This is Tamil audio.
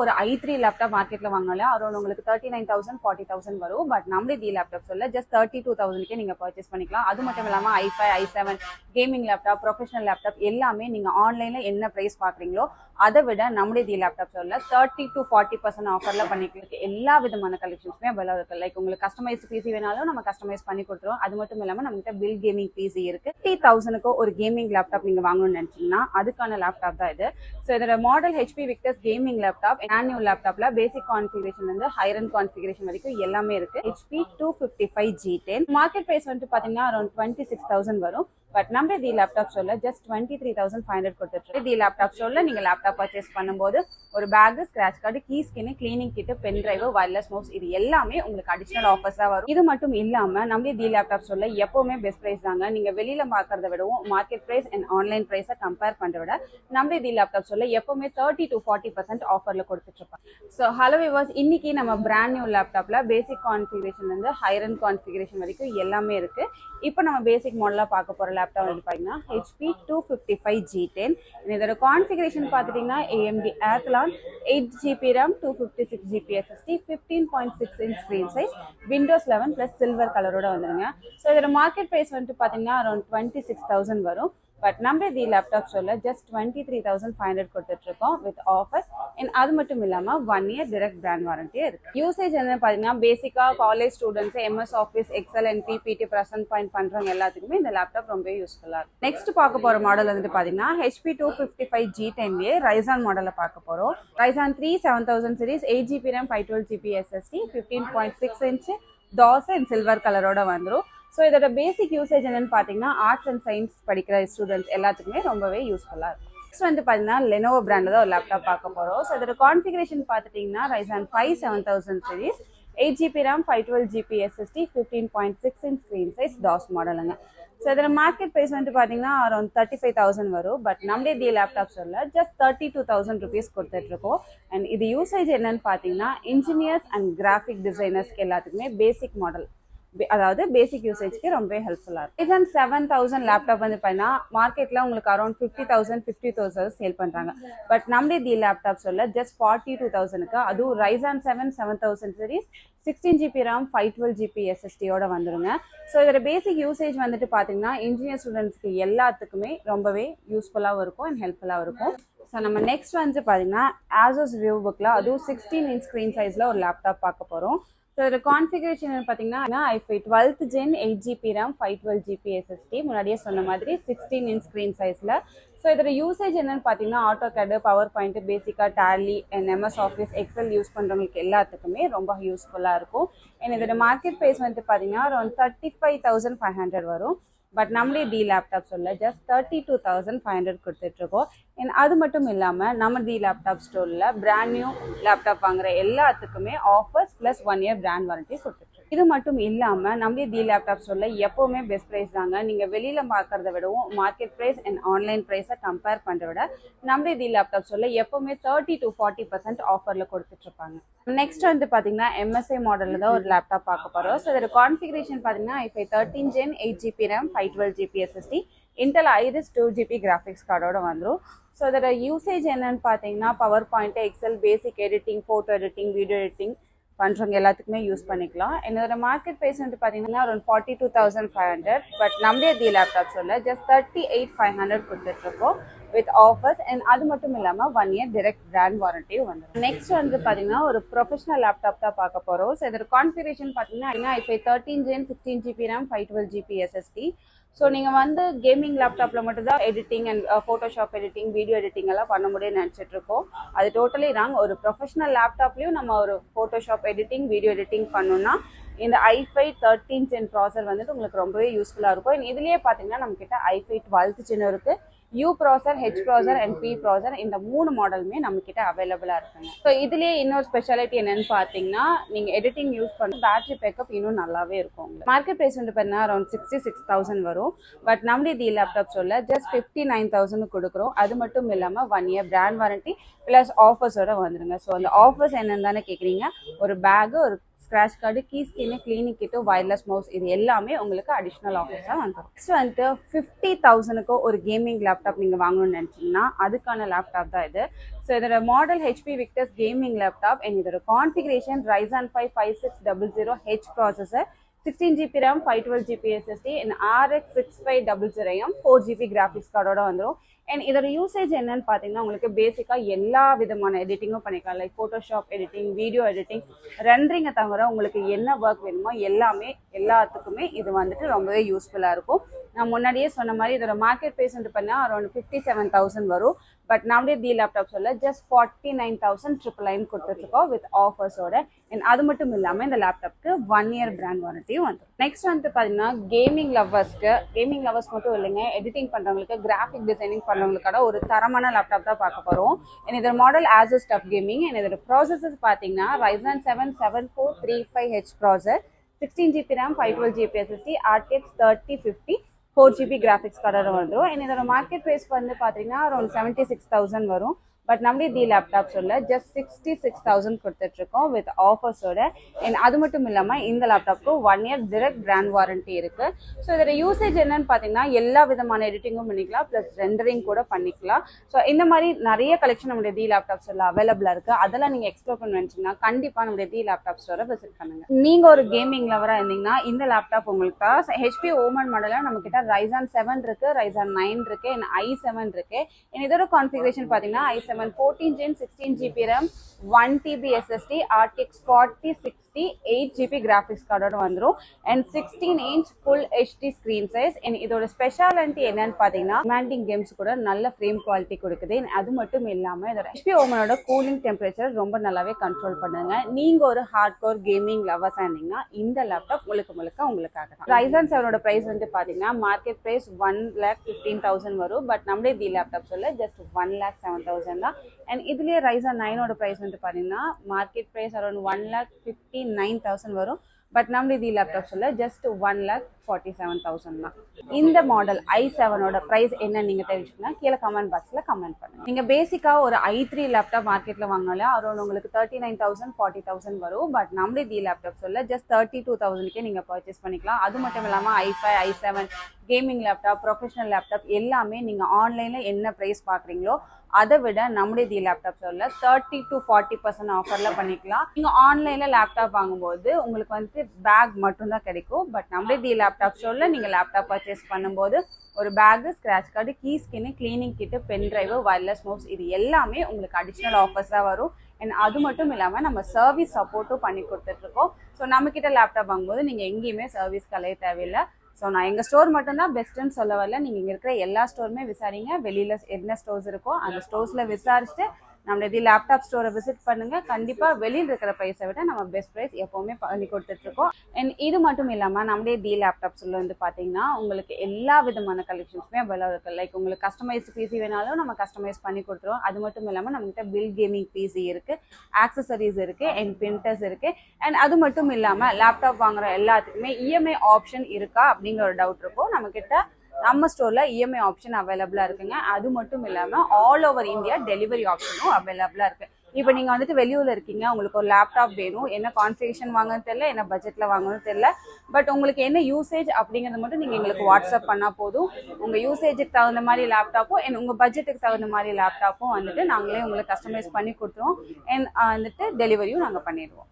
ஒரு i3 லேப்டாப் மார்க்கெட்ல வாங்கினாலே அரௌண்ட் உங்களுக்கு 39,000 40,000 வரும். பட் நம்மளே தி லேப்டாப் சொல்ல ஜஸ்ட் 32,000க்கே நீங்க பர்ச்சேஸ் பண்ணிக்கலாம். அது மட்டும் இல்லாம i5 i7 gaming laptop professional laptop எல்லாமே நீங்க ஆன்லைன்ல என்ன பிரைஸ் பாக்குறீங்களோ அதை விட நம்மளே தி லேப்டாப் சொல்ல 30 to 40% ஆஃபர்ல பண்ணிக்கலாம். எல்லா விதமான கலெக்ஷன்ஸுமே அவைலபிள் இருக்கு. லைக் உங்களுக்கு கஸ்டமைஸ் பிசி வேணாலும் நம்ம கஸ்டமைஸ் பண்ணி கொடுத்துருவோம். அது மட்டும் இல்லாம நம்மகிட்ட பில் கேமிங் பிசி இருக்கு. 30,000க்கு ஒரு கேமிங் லேப்டாப் நீங்க வாங்கணும்னு நினைச்சீங்கன்னா அதுக்கான லேப்டாப் தான் இது. ஸோ இதோட model HP Victus gaming laptop. On new லேப்டாப்ல பேசிக் கான்ஃபிகரேஷன்ல இருந்து ஹை ரன் கான்ஃபிகரேஷன் வரைக்கும் எல்லாமே இருக்கு. HP 255 G10. மார்க்கெட் பிரைஸ் வந்துட்டு பாத்தீங்கன்னா அரௌண்ட் 26,000 வரும். பட் நம்ம தி லேப்டாப் சொல்ல ஜஸ்ட் 23,500 கொடுத்துட்டு தி லேப்டாப் சொல்ல நீங்க லேப்டாப் பர்ச்சேஸ் பண்ணும்போது ஒரு bag, scratch card, key skin, cleaning kit, pen drive, wireless mouse இது எல்லாமே உங்களுக்கு அடிஷனல் ஆஃபர்ஸா வரும். இது மட்டும் இல்லாம நம்ம தி லேப்டாப் சொல்ல எப்பவுமே பெஸ்ட் பிரைஸ் தாங்க. நீங்க வெளியில பாக்குறத விடவும் மார்க்கெட் பிரைஸ் அண்ட் ஆன்லைன் பிரைஸை கம்பேர் பண்றத விட நம்ம தி லேப்டாப் சொல்ல எப்பவுமே 30 to 40% ஆஃபர்ல கொடுத்துட்டு இருப்பாங்க. ஸோ ஹலோ வியூவர்ஸ், இன்னைக்கு நம்ம பிராண்ட் நியூ லேப்டாப்ல பேசிக் கான்ஃபிகரேஷன்ல இருந்து ஹை ரன் கான்ஃபிகரேஷன் வரைக்கும் எல்லாமே இருக்கு. இப்போ நம்ம பேசிக் மாடலா பார்க்க போற லேப்டாப் வந்து பாத்தீங்கன்னா HP 255 G10. இதோட கான்ஃபிகரேஷன் பார்த்துட்டீங்கன்னா AMD Athlon 8GB RAM 256GB SSD 15.6 inch screen size Windows 11 plus silver கலரோட வந்துருங்க. ஸோ இதோட மார்க்கெட் பிரைஸ் வந்துட்டு பாத்தீங்கன்னா அரௌண்ட் 26,000 வரும். பட் நம்ம தி லேப்டாப் சொல்ல ஜஸ்ட் 23,500 கொடுத்துட்டு இருக்கோம் வித் ஆஃபர்ஸ். அண்ட் அது மட்டும் இல்லாம 1 year direct brand வாரண்டியே இருக்கு. யூசேஜ் என்ன பாத்தீங்கன்னா பேசிக்கா college students MS office excel and PPT present point பண்றவங்க எல்லாத்துக்குமே இந்த லேப்டாப் ரொம்ப யூஸ்ஃபுல்லா இருக்கும். நெக்ஸ்ட் பார்க்க போற மாடல் வந்துட்டு பாத்தீங்கன்னா HP 255 G10 Ryzen மாடலை பார்க்க போறோம். Ryzen 3 7000 series 8GB RAM 512GB SSD 15.6 inch DOS and silver கலரோட வந்துரும். ஸோ இதோட பேசிக் யூசேஜ் என்னன்னு பார்த்தீங்கன்னா ஆர்ட்ஸ் அண்ட் சயின்ஸ் படிக்கிற ஸ்டூடெண்ட்ஸ் எல்லாத்துக்குமே ரொம்பவே யூஸ்ஃபுல்லாக இருக்கும். நெக்ஸ்ட் வந்து பார்த்தீங்கன்னா லெனோவோ பிராண்டில் தான் ஒரு லேப்டாப் பார்க்க போகிறோம். ஸோ இதோட கான்ஃபிகரேஷன் பார்த்துட்டிங்கன்னா Ryzen 5 7000 series 8GB RAM 512GB SSD 15.6 inch screen size DOS மாடலுங்க. ஸோ இதோட மார்க்கெட் ப்ரைஸ் வந்துட்டு பார்த்தீங்கன்னா அரௌண்ட் 35,000 வரும். பட் நம்மளே தி லேப்டாப் சொல்ல ஜஸ்ட் 32,000 rupees கொடுத்துட்டு இருக்கோம். அண்ட் இது யூசேஜ் என்னன்னு பார்த்தீங்கன்னா இன்ஜினியர்ஸ் அண்ட் கிராஃபிக் டிசைனர்ஸ்க்கு எல்லாத்துக்குமே பேசிக் மாடல், அதாவது பேசிக் யூசேஜ்க்கு ரொம்ப ஹெல்ப்ஃபுல்லா இருக்கும். Ryzen 7000 லேப்டாப் வந்து பார்த்தீங்கன்னா மார்க்கெட்ல உங்களுக்கு அரௌண்ட் 50,000 சேல் பண்றாங்க. பட் நம்ம தி லேப்டாப் சொல்ல ஜஸ்ட் 42,000க்கு அதுவும் Ryzen 7 7000 series 16GB RAM 512GB SSD யோட வந்துருங்க. ஸோ இதோட பேசிக் யூசேஜ் வந்துட்டு பார்த்தீங்கன்னா இன்ஜினியர் ஸ்டூடெண்ட்ஸ்க்கு எல்லாத்துக்குமே ரொம்பவே யூஸ்ஃபுல்லாகவும் இருக்கும் அண்ட் ஹெல்ப்ஃபுல்லாகவும் இருக்கும். ஸோ நம்ம நெக்ஸ்ட் வந்து பார்த்தீங்கன்னா Asus VivoBookல அதுவும் 16 inch ஸ்க்ரீன் சைஸ்ல ஒரு லேப்டாப் பார்க்க போறோம். ஸோ இதோட கான்ஃபிகரேஷன் பார்த்தீங்கன்னா i5 12th Gen 8GB RAM 512GB SSD முன்னாடியே சொன்ன மாதிரி 16 inch ஸ்க்ரீன் சைஸ்ல. ஸோ இதோட யூசேஜ் என்னன்னு பார்த்தீங்கன்னா AutoCAD, PowerPoint, பேசிக்காக Tally and MS office excel use பண்ணுறவங்களுக்கு எல்லாத்துக்குமே ரொம்ப யூஸ்ஃபுல்லாக இருக்கும். அண்ட் இதோட மார்க்கெட் ப்ரைஸ் வந்துட்டு பார்த்தீங்கன்னா அரௌண்ட் 35,500 வரும். பட் நம்மளே தி லேப்டாப் சொல்ல ஜஸ்ட் 32,500 கொடுத்துட்டு இருக்கோம். அண்ட் அது மட்டும் இல்லாமல் நம்ம தி லேப்டாப் ஸ்டோரில் பிராண்ட் நியூ லேப்டாப் வாங்குற எல்லாத்துக்குமே offers plus 1 year brand warranty கொடுத்துட்டு. இது மட்டும் இல்லாமல் நம்மளே தி லேப்டாப் சொல்ல எப்போவுமே பெஸ்ட் ப்ரைஸ் தாங்க. நீங்கள் வெளியில் பார்க்கறத விடவும் மார்க்கெட் ப்ரைஸ் அண்ட் ஆன்லைன் ப்ரைஸை கம்பேர் பண்ணுறத விட நம்மளே தி லேப்டாப் சொல்ல எப்போவுமே 30 to 40% ஆஃபரில் கொடுத்துட்ருப்பாங்க. நெக்ஸ்ட் வந்து பார்த்தீங்கன்னா MSI மாடலில் தான் ஒரு லேப்டாப் பார்க்க போகிறோம். ஸோ இதோட கான்ஃபிகரேஷன் பார்த்தீங்கன்னா i5 13 Gen 8GB RAM 512GB SSD Intel Iris 2GB graphics கார்டோட வந்துடும். ஸோ இதோட யூசேஜ் என்னன்னு பார்த்தீங்கன்னா PowerPoint, Excel, basic editing, photo editing, video editing பண்ணுறவங்க எல்லாத்துக்குமே யூஸ் பண்ணிக்கலாம். என்னோட மார்க்கெட் ப்ரைஸ் வந்து பார்த்தீங்கன்னா அரௌண்ட் 42,500. பட் நம்மளே தி லேப்டாப் சொல்ல ஜஸ்ட் 38,500 கொடுத்துட்ருக்கோம் வித் ஆஃபர்ஸ். அண்ட் அது மட்டும் இல்லாமல் 1 year direct brand வாரண்டியும் வந்துடும். நெக்ஸ்ட் வந்து பார்த்தீங்கன்னா ஒரு ப்ரொஃபஷனல் லேப்டாப் தான் பார்க்க போகிறோம். ஸோ இதோட கான்ஃபிகரேஷன் பார்த்தீங்கன்னா i5 13 Gen 16GB RAM 512GB SSD. So நீங்கள் வந்து கேமிங் லேப்டாப்பில் மட்டும்தான் editing and Photoshop editing, video editing எல்லாம் பண்ண முடியும்னு நினச்சிட்டு இருக்கோம். அது டோட்டலி ராங். ஒரு ப்ரொஃபஷனல் லேப்டாப்லேயும் நம்ம ஒரு ஃபோட்டோஷாப் எடிட்டிங், வீடியோ எடிட்டிங் பண்ணோம்னா இந்த i5 13 Gen ப்ராசர் வந்துட்டு உங்களுக்கு ரொம்பவே யூஸ்ஃபுல்லாக இருக்கும். இதுலேயே பார்த்தீங்கன்னா நம்மக்கிட்ட i5 12th Gen இருக்குது. U ப்ராசர், H ப்ராசர் அண்ட் P ப்ராசர் இந்த 3 மாடலுமே நம்மக்கிட்ட அவைலபிளாக இருக்குங்க. ஸோ இதுலேயே இன்னொரு ஸ்பெஷாலிட்டி என்னன்னு பார்த்தீங்கன்னா நீங்கள் எடிட்டிங் யூஸ் பண்ண பேட்டரி பேக்கப் இன்னும் நல்லாவே இருக்கும். மார்க்கெட் ப்ரைஸ் வந்து பார்த்தீங்கன்னா அரௌண்ட் 66,000 வரும். பட் நம்மளே தி லேப்டாப் சொல்ல ஜஸ்ட் 59,000 கொடுக்குறோம். அது மட்டும் இல்லாமல் 1 year பிராண்ட் வாரண்டி ப்ளஸ் ஆஃபர்ஸோட வந்துடுங்க. ஸோ அந்த ஆஃபர்ஸ் என்னன்னு தானே கேட்குறீங்க. ஒரு பேகு, ஒரு scratch card, key skin, cleaning kit, wireless mouse இது எல்லாமே உங்களுக்கு அடிஷனல் ஆஃபர்ஸா வந்துடும். நெக்ஸ்ட் வந்துட்டு 50,000க்கு ஒரு கேமிங் லேப்டாப் நீங்க வாங்கணும்னு நினைச்சீங்கன்னா அதுக்கான லேப்டாப் தான் இது. ஸோ இதோட model HP Victus gaming laptop and இதோட configuration Ryzen 5 5600H processor, 16GB RAM, 512GB SSD and RX 6500M 4GB graphics கார்டோட வந்துடும். அண்ட் இதோட யூசேஜ் என்னன்னு பார்த்தீங்கன்னா உங்களுக்கு பேசிக்காக எல்லா விதமான எடிட்டிங்கும் பண்ணிக்கலாம். Like Photoshop editing, video editing, ரெண்டரிங்கை தவிர உங்களுக்கு என்ன ஒர்க் வேணுமோ எல்லாத்துக்குமே இது வந்துட்டு ரொம்பவே யூஸ்ஃபுல்லாக இருக்கும். நான் முன்னாடியே சொன்ன மாதிரி இதோட மார்க்கெட் ப்ரைஸ் வந்து பண்ணால் அரௌண்ட் 57,000 வரும். பட் நம்மளே தி லேப்டாப் சொல்ல ஜஸ்ட் 49,999 கொடுத்துருக்கோம் வித் ஆஃபர்ஸோட. அண்ட் அது மட்டும் இல்லாமல் இந்த லேப்டாப்க்கு 1 year பிராண்ட் வாரண்டியும் வந்துடும். நெக்ஸ்ட் வந்து பார்த்தீங்கன்னா கேமிங் லவர்ஸ் மட்டும் இல்லைங்க, எடிட்டிங் பண்ணுறவங்களுக்கு, கிராஃபிக் டிசைனிங் பண்ணுறவங்களுக்கான ஒரு தரமான லேப்டாப் தான் பார்க்க போகிறோம். அண்ட் இதோட model Asus TUF Gaming and இதோட ப்ராசஸர்ஸ் பார்த்தீங்கன்னா Ryzen 7 7435H processor, 16GB RAM, 512GB SSD, RTX 3050 4GB graphics கார்டோட வந்துடும். அண்ட் இதோட மார்க்கெட் ப்ரைஸ் வந்து பார்த்தீங்கன்னா அரௌண்ட் 76,000 வரும். பட் நம்மளே தி லேப்டாப் சொல்ல ஜஸ்ட் 66,000 கொடுத்துட்ருக்கோம் வித் ஆஃபர்ஸோட. அண்ட் அது மட்டும் இல்லாமல் இந்த லேப்டாப்க்கு 1 year டிரெக்ட் பிராண்ட் வாரண்டி இருக்குது. ஸோ இதோட யூசேஜ் என்னன்னு பார்த்தீங்கன்னா எல்லா விதமான எடிட்டிங்கும் பண்ணிக்கலாம், ப்ளஸ் ரெண்டரிங் கூட பண்ணிக்கலாம். ஸோ இந்த மாதிரி நிறைய கலெக்ஷன் நம்மளுடைய தி லேப்டாப் ஸ்டோரில் அவைலபிளாக இருக்குது. அதெல்லாம் நீங்கள் எக்ஸ்ப்ளோர் பண்ண நினச்சிங்கன்னா கண்டிப்பாக நம்மளுடைய தி லேப்டாப் ஸ்டோரை விசிட் பண்ணுங்கள். நீங்கள் ஒரு கேமிங் லவராக இருந்தீங்கன்னா இந்த லேப்டாப் உங்களுக்கு ஹெச்பி ஓமன் மாடலில் நம்மக்கிட்ட Ryzen 7 இருக்குது, Ryzen 9 இருக்குது, அண்ட் i7 இருக்குது. அண்ட் இதோட கான்ஃபிகரேஷன் பார்த்தீங்கன்னா i7 14 Gen 16GB RAM, 1TB SSD, RTX 4060 8GB graphics கார்டோட வந்துடும். And 16" full HD screen size. And இதோட ஸ்பெஷாலிட்டி என்னன்னு பார்த்தீங்கன்னா டிமாண்டிங் கேம்ஸ் கூட நல்ல ஃப்ரேம் குவாலிட்டி கொடுக்குது. அது மட்டும் இல்லாமல் இதோட ஹெச்பி ஓமனோட கூலிங் டெம்பரேச்சர் ரொம்ப நல்லாவே கண்ட்ரோல் பண்ணுங்க. நீங்கள் ஒரு ஹார்ட் கோர் கேமிங் லவர்ஸாக இருந்தீங்கன்னா இந்த லேப்டாப் உங்களுக்காக தான். Ryzen 7 ப்ரைஸ் வந்து பார்த்தீங்கன்னா மார்க்கெட் ப்ரைஸ் 1,15,000 வரும். பட் நம்மளே தி லேப்டாப் சொல்ல ஜஸ்ட் 1,07,000 தான். அண்ட் இதுலேயே Ryzen 9 ப்ரைஸ் வந்து பார்த்தீங்கன்னா மார்க்கெட் ப்ரைஸ் அரௌண்ட் 1,59,000 வரும். பட் நம்ம தி லேப்டாப் சொல்ல ஜஸ்ட் 1,47,000 தான். இந்த மாடல் i7 ப்ரைஸ் என்ன நீங்கள் தெரிஞ்சுக்கணும் கீழே கமெண்ட் பாக்ஸில் கமெண்ட் பண்ணுங்கள். நீங்கள் பேசிக்காக ஒரு i3 லேப்டாப் மார்க்கெட்டில் வாங்கினாலே அரௌண்ட் உங்களுக்கு 39,000 40,000 வரும். பட் நம்மளே தி லேப்டாப் சொல்ல ஜஸ்ட் 32,000க்கே நீங்கள் பர்ச்சேஸ் பண்ணிக்கலாம். அது மட்டும் இல்லாமல் i5 i7 gaming laptop, professional laptop எல்லாமே நீங்கள் ஆன்லைனில் என்ன ப்ரைஸ் பார்க்குறீங்களோ அதை விட நம்மளே தி லேப்டாப் சொல்ல 30 to 40% ஆஃபரில் பண்ணிக்கலாம். நீங்கள் ஆன்லைனில் லேப்டாப் வாங்கும்போது உங்களுக்கு வந்து பேக் மட்டும்தான் கிடைக்கும். பட் நம்மளே தி லேப்டாப் சொல்ல நீங்கள் லேப்டாப் பர்ச்சேஸ் பண்ணும்போது ஒரு bag, scratch card, key skin, cleaning kit, pen drive, wireless mouse இது எல்லாமே உங்களுக்கு அடிஷ்னல் ஆஃபர்ஸாக வரும். அண்ட் அது மட்டும் இல்லாமல் நம்ம சர்வீஸ் சப்போர்ட்டும் பண்ணி கொடுத்துட்ருக்கோம். ஸோ நம்மக்கிட்ட லேப்டாப் வாங்கும்போது நீங்கள் எங்கேயுமே சர்வீஸ் கலைய தேவையில்லை. ஸோ நான் எங்கள் ஸ்டோர் மட்டும்தான் பெஸ்ட்டுன்னு சொல்ல வரல, நீங்கள் இங்கே இருக்கிற எல்லா ஸ்டோருமே விசாரிங்க. வெளியில் என்ன ஸ்டோர்ஸ் இருக்கோ அந்த ஸ்டோர்ஸில் விசாரிச்சுட்டு நம்மள தி லேப்டாப் ஸ்டோரை விசிட் பண்ணுங்கள். கண்டிப்பாக வெளியில் இருக்கிற ப்ரைஸை விட நம்ம பெஸ்ட் ப்ரைஸ் எப்போவுமே பண்ணி கொடுத்துட்ருக்கோம். அண்ட் இது மட்டும் இல்லாமல் நம்மளே தி லேப்டாப்ஸில் வந்து பார்த்தீங்கன்னா உங்களுக்கு எல்லா விதமான கலெக்ஷன்ஸுமே அவைலபிள் இருக்குது. லைக் உங்களுக்கு கஸ்டமைஸ்டு பிசி வேணாலும் நம்ம கஸ்டமைஸ் பண்ணி கொடுத்துருவோம். அது மட்டும் இல்லாமல் நம்மகிட்ட பில் கேமிங் பிசி இருக்குது, ஆக்சசரிஸ் இருக்குது, அண்ட் பிரிண்டர்ஸ் இருக்குது. அண்ட் அது மட்டும் இல்லாமல் லேப்டாப் வாங்குற எல்லாத்துக்குமே இஎம்ஐ ஆப்ஷன் இருக்கா அப்படிங்கிற ஒரு டவுட் இருக்கும். நம்ம ஸ்டோரில் இஎம்ஐ ஆப்ஷன் அவைலபிளாக இருக்குங்க. அது மட்டும் இல்லாமல் ஆல் ஓவர் இந்தியா டெலிவரி ஆப்ஷனும் அவைலபிளாக இருக்குது. இப்போ நீங்கள் வந்துட்டு வெளியூரில் இருக்கீங்க, உங்களுக்கு ஒரு லேப்டாப் வேணும், என்ன கான்ஃபிகரேஷன் வாங்கணும்னு தெரியல, என்ன பட்ஜெட்டில் வாங்கணும்னு தெரியல, பட் உங்களுக்கு என்ன யூசேஜ் அப்படிங்கிறது மட்டும் நீங்கள் எங்களுக்கு வாட்ஸ்அப் பண்ணால் போதும். உங்கள் யூசேஜுக்கு தகுந்த மாதிரி லேப்டாப்பும் உங்கள் பட்ஜெட்டுக்கு தகுந்த மாதிரி லேப்டாப்பும் வந்துட்டு நாங்களே உங்களுக்கு கஸ்டமைஸ் பண்ணி கொடுத்துருவோம். அண்ட் வந்துட்டு டெலிவரியும் நாங்கள் பண்ணிடுவோம்.